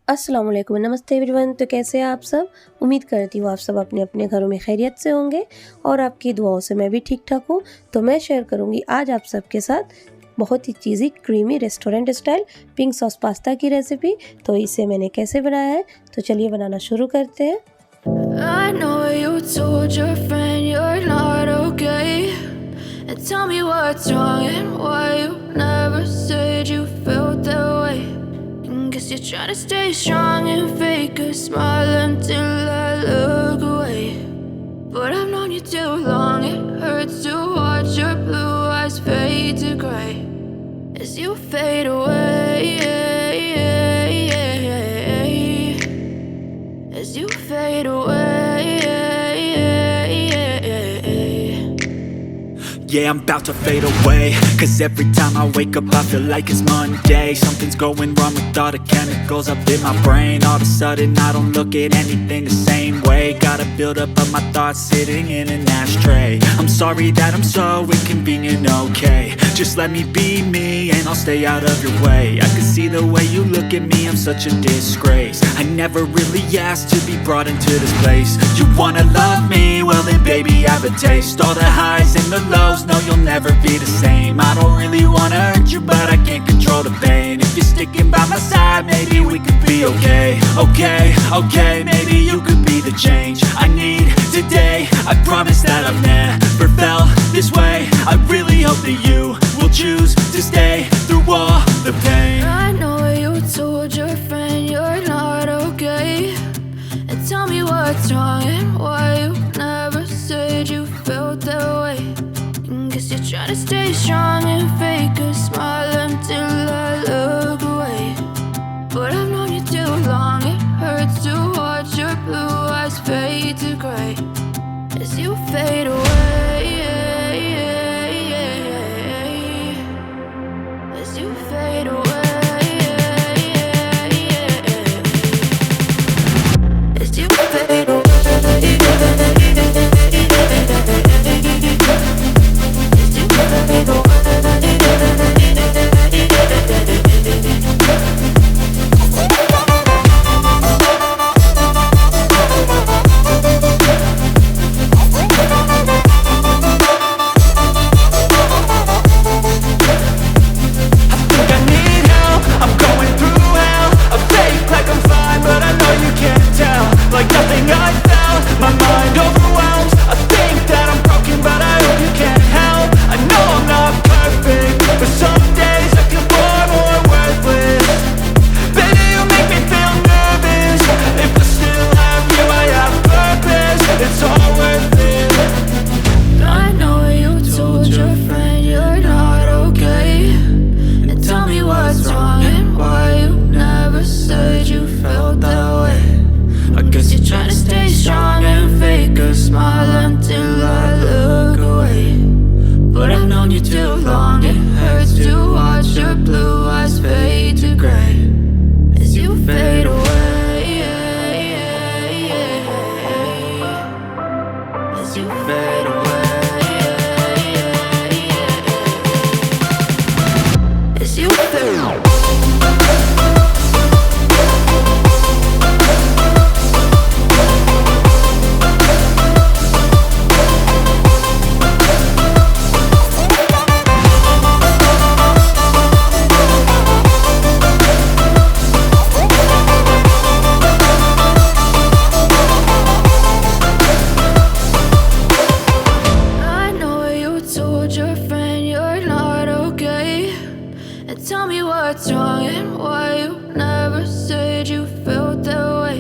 अस्सलाम वालेकुम, नमस्ते एवरीवन। तो कैसे हैं आप सब? उम्मीद करती हूँ आप सब अपने अपने घरों में खैरियत से होंगे और आपकी दुआओं से मैं भी ठीक ठाक हूँ। तो मैं शेयर करूँगी आज आप सबके साथ बहुत ही cheesy creamy restaurant style pink sauce pasta की रेसिपी। तो इसे मैंने कैसे बनाया है, तो चलिए बनाना शुरू करते हैं। I know you told your friend you're not okay, and tell me what's wrong and why you never said you felt that way. Guess you're trying to stay strong and fake a smile until I look away. But I've known you too long, it hurts to watch your blue eyes fade to gray as you fade away, as you fade away. Yeah, I'm about to fade away, cause every time I wake up I feel like it's Monday. Something's going wrong with all the chemicals up in my brain. All of a sudden I don't look at anything the same way. Gotta build up of my thoughts sitting in an ashtray. I'm sorry that I'm so inconvenient, okay. Just let me be me and I'll stay out of your way. I can see the way you look at me, I'm such a disgrace. I never really asked to be brought into this place. You wanna love me? Well then baby I have a taste. All the highs and the lows, no you'll never be the same. I don't really wanna hurt you but I can't control the pain. If you're sticking by my side maybe we could be okay. Okay, maybe you could be the change I need today. I promise that I've never felt this way. I really hope that you will choose to stay through all the pain. I know you told your friend you're not okay, and tell me what's wrong and why you never said you felt that way. Guess you're trying to stay strong and fake a smile until I look away. But I've known you too long, it hurts to watch your blue eyes fade to gray as you fade away, as you fade away, as you fade away. Tell me what's wrong and why you never said you felt that way.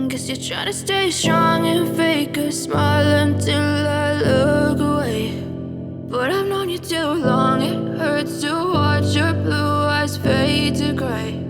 Guess you're trying to stay strong and fake a smile until I look away. But I've known you too long, it hurts to watch your blue eyes fade to gray